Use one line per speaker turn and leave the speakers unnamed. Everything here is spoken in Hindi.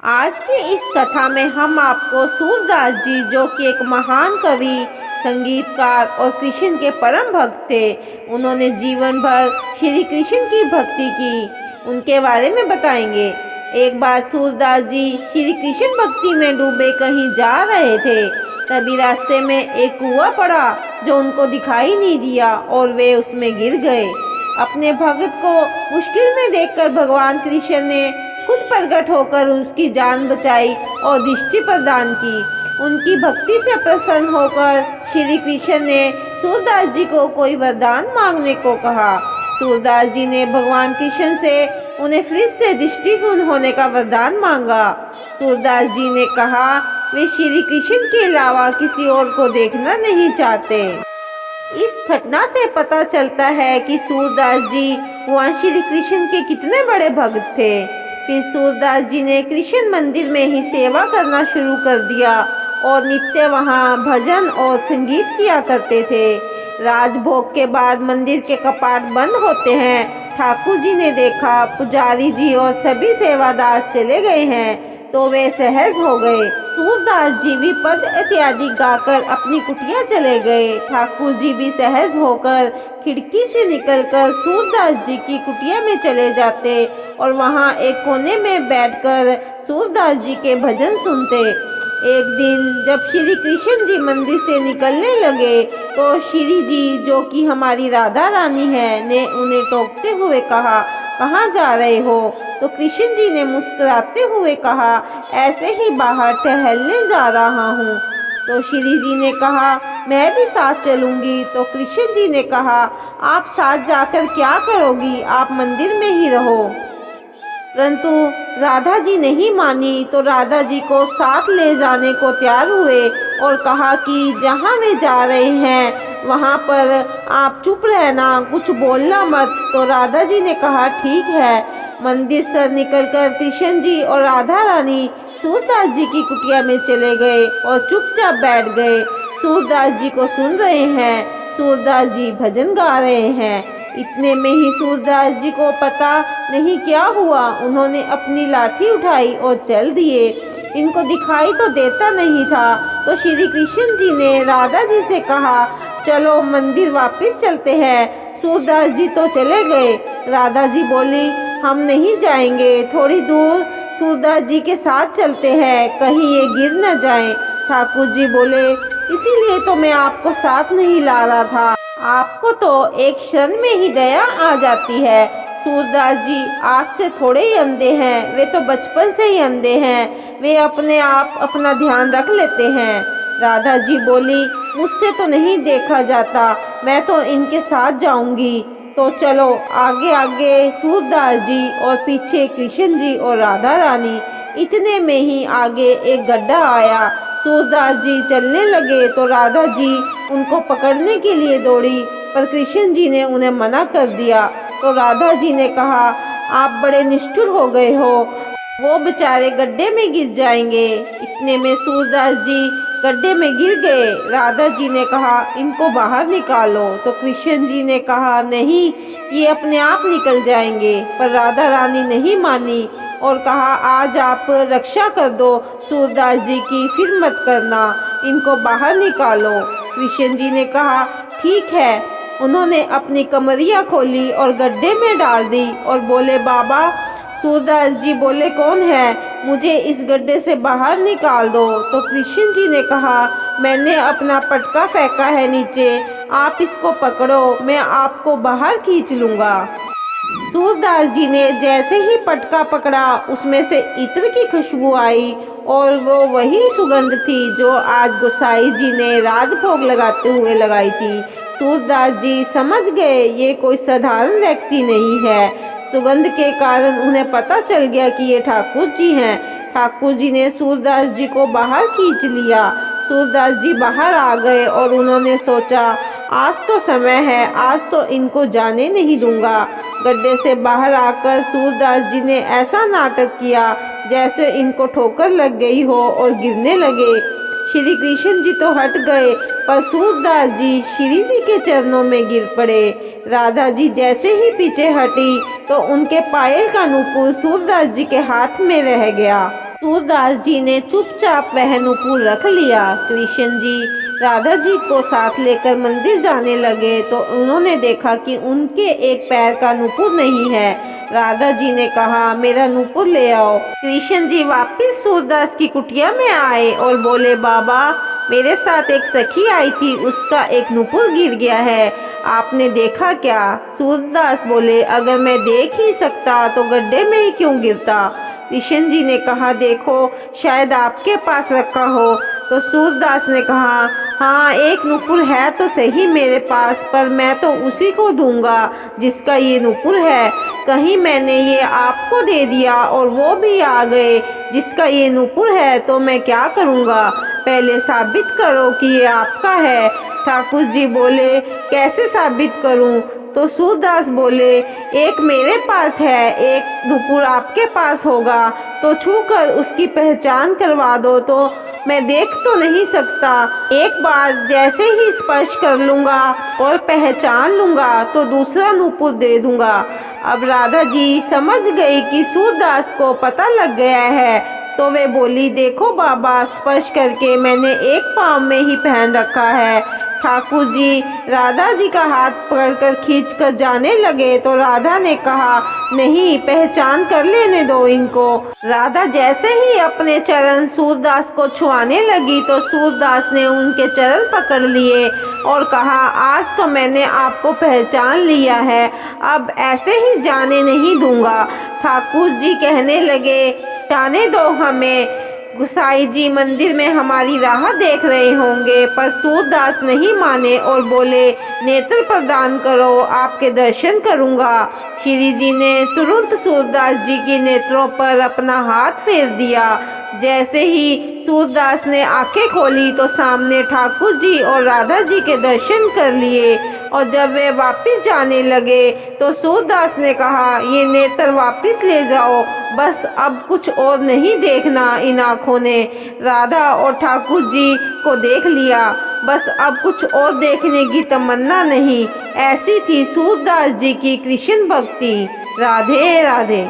आज की इस कथा में हम आपको सूरदास जी, जो कि एक महान कवि, संगीतकार और कृष्ण के परम भक्त थे, उन्होंने जीवन भर श्री कृष्ण की भक्ति की, उनके बारे में बताएंगे। एक बार सूरदास जी श्री कृष्ण भक्ति में डूबे कहीं जा रहे थे। तभी रास्ते में एक कुआं पड़ा जो उनको दिखाई नहीं दिया और वे उसमें गिर गए। अपने भक्त को मुश्किल में देखकर भगवान कृष्ण ने खुद प्रकट होकर उसकी जान बचाई और दृष्टि प्रदान की। उनकी भक्ति से प्रसन्न होकर श्री कृष्ण ने सूरदास जी को कोई वरदान मांगने को कहा। सूरदास जी ने भगवान कृष्ण से उन्हें फिर से दृष्टिहीन होने का वरदान मांगा। सूरदास जी ने कहा वे श्री कृष्ण के अलावा किसी और को देखना नहीं चाहते। इस घटना से पता चलता है कि सूरदास जी वहाँ श्री कृष्ण के कितने बड़े भक्त थे। फिर सूरदास जी ने कृष्ण मंदिर में ही सेवा करना शुरू कर दिया और नित्य वहाँ भजन और संगीत किया करते थे। राजभोग के बाद मंदिर के कपाट बंद होते हैं। ठाकुर जी ने देखा पुजारी जी और सभी सेवादार चले गए हैं तो वे सहज हो गए। सूरदास जी भी पद इत्यादि गाकर अपनी कुटिया चले गए। ठाकुर जी भी सहज होकर खिड़की से निकलकर सूरदास जी की कुटिया में चले जाते और वहां एक कोने में बैठकर सूरदास जी के भजन सुनते। एक दिन जब श्री कृष्ण जी मंदिर से निकलने लगे तो श्री जी, जो कि हमारी राधा रानी है, ने उन्हें टोकते हुए कहा, कहाँ जा रहे हो? तो कृष्ण जी ने मुस्कुराते हुए कहा, ऐसे ही बाहर टहलने जा रहा हूँ। तो श्री जी ने कहा, मैं भी साथ चलूंगी। तो कृष्ण जी ने कहा, आप साथ जाकर क्या करोगी? आप मंदिर में ही रहो। परंतु राधा जी नहीं मानी तो राधा जी को साथ ले जाने को तैयार हुए और कहा कि जहाँ वे जा रहे हैं वहाँ पर आप चुप रहना, कुछ बोलना मत। तो राधा जी ने कहा, ठीक है। मंदिर से निकलकर कृष्ण जी और राधा रानी सूरदास जी की कुटिया में चले गए और चुपचाप बैठ गए। सूरदास जी को सुन रहे हैं। सूरदास जी भजन गा रहे हैं। इतने में ही सूरदास जी को पता नहीं क्या हुआ, उन्होंने अपनी लाठी उठाई और चल दिए। इनको दिखाई तो देता नहीं था। तो श्री कृष्ण जी ने राधा जी से कहा, चलो मंदिर वापस चलते हैं। सूरदास जी तो चले गए। राधा जी बोली, हम नहीं जाएंगे, थोड़ी दूर सूरदास जी के साथ चलते हैं, कहीं ये गिर न जाएं। ठाकुर जी बोले, इसीलिए तो मैं आपको साथ नहीं ला रहा था। आपको तो एक क्षण में ही दया आ जाती है। सूरदास जी आज से थोड़े ही अंधे हैं, वे तो बचपन से ही अंधे हैं, वे अपने आप अपना ध्यान रख लेते हैं। राधा जी बोली, मुझसे तो नहीं देखा जाता, मैं तो इनके साथ जाऊंगी। तो चलो आगे आगे सूरदास जी और पीछे कृष्ण जी और राधा रानी। इतने में ही आगे एक गड्ढा आया। सूरदास जी चलने लगे तो राधा जी उनको पकड़ने के लिए दौड़ी, पर कृष्ण जी ने उन्हें मना कर दिया। तो राधा जी ने कहा, आप बड़े निष्ठुर हो गए हो, वो बेचारे गड्ढे में गिर जाएंगे। इतने में सूरदास जी गड्ढे में गिर गए। राधा जी ने कहा, इनको बाहर निकालो। तो कृष्ण जी ने कहा, नहीं, ये अपने आप निकल जाएंगे। पर राधा रानी नहीं मानी और कहा, आज आप रक्षा कर दो सूरदास जी की, फिर मत करना, इनको बाहर निकालो। कृष्ण जी ने कहा, ठीक है। उन्होंने अपनी कमरिया खोली और गड्ढे में डाल दी और बोले, बाबा। सूरदास जी बोले, कौन है? मुझे इस गड्ढे से बाहर निकाल दो। तो कृष्ण जी ने कहा, मैंने अपना पटका फेंका है नीचे, आप इसको पकड़ो, मैं आपको बाहर खींच लूँगा। सूरदास जी ने जैसे ही पटका पकड़ा, उसमें से इत्र की खुशबू आई और वो वही सुगंध थी जो आज गोसाई जी ने राजभोग लगाते हुए लगाई थी। सूरदास जी समझ गए ये कोई साधारण व्यक्ति नहीं है। सुगंध के कारण उन्हें पता चल गया कि ये ठाकुर जी हैं। ठाकुर जी ने सूरदास जी को बाहर खींच लिया। सूरदास जी बाहर आ गए और उन्होंने सोचा, आज तो समय है, आज तो इनको जाने नहीं दूंगा। गड्ढे से बाहर आकर सूरदास जी ने ऐसा नाटक किया जैसे इनको ठोकर लग गई हो और गिरने लगे। श्री कृष्ण जी तो हट गए, पर सूरदास जी श्री जी के चरणों में गिर पड़े। राधा जी जैसे ही पीछे हटी तो उनके पायल का नूपुर सूरदास जी के हाथ में रह गया। सूरदास जी ने चुपचाप वह नूपुर रख लिया। कृष्ण जी राधा जी को साथ लेकर मंदिर जाने लगे तो उन्होंने देखा कि उनके एक पैर का नूपुर नहीं है। राधा जी ने कहा, मेरा नूपुर ले आओ। कृष्ण जी वापिस सूरदास की कुटिया में आए और बोले, बाबा मेरे साथ एक सखी आई थी, उसका एक नूपुर गिर गया है, आपने देखा क्या? सूरदास बोले, अगर मैं देख ही सकता तो गड्ढे में ही क्यों गिरता? कृष्ण जी ने कहा, देखो शायद आपके पास रखा हो। तो सूरदास ने कहा, हाँ एक नूपुर है तो सही मेरे पास, पर मैं तो उसी को दूंगा जिसका ये नूपुर है। कहीं मैंने ये आपको दे दिया और वो भी आ गए जिसका ये नूपुर है तो मैं क्या करूँगा? पहले साबित करो कि ये आपका है। ठाकुर जी बोले, कैसे साबित करूं? तो सूरदास बोले, एक मेरे पास है, एक नूपुर आपके पास होगा, तो छूकर उसकी पहचान करवा दो। तो मैं देख तो नहीं सकता, एक बार जैसे ही स्पर्श कर लूँगा और पहचान लूँगा तो दूसरा नूपुर दे दूँगा। अब राधा जी समझ गई कि सूरदास को पता लग गया है, तो वे बोली, देखो बाबा स्पर्श करके मैंने एक पाँव में ही पहन रखा है। ठाकुर जी राधा जी का हाथ पकड़कर खींचकर जाने लगे तो राधा ने कहा, नहीं पहचान कर लेने दो इनको। राधा जैसे ही अपने चरण सूरदास को छुआने लगी तो सूरदास ने उनके चरण पकड़ लिए और कहा, आज तो मैंने आपको पहचान लिया है, अब ऐसे ही जाने नहीं दूंगा। ठाकुर जी कहने लगे, जाने दो हमें, गुसाई जी मंदिर में हमारी राह देख रहे होंगे। पर सूरदास नहीं माने और बोले, नेत्र प्रदान करो, आपके दर्शन करूंगा। श्री जी ने तुरंत सूरदास जी के नेत्रों पर अपना हाथ फेर दिया। जैसे ही सूरदास ने आंखें खोली तो सामने ठाकुर जी और राधा जी के दर्शन कर लिए। और जब वे वापस जाने लगे तो सूरदास ने कहा, ये नेत्र वापस ले जाओ, बस अब कुछ और नहीं देखना। इन आँखों ने राधा और ठाकुर जी को देख लिया, बस अब कुछ और देखने की तमन्ना नहीं। ऐसी थी सूरदास जी की कृष्ण भक्ति। राधे राधे।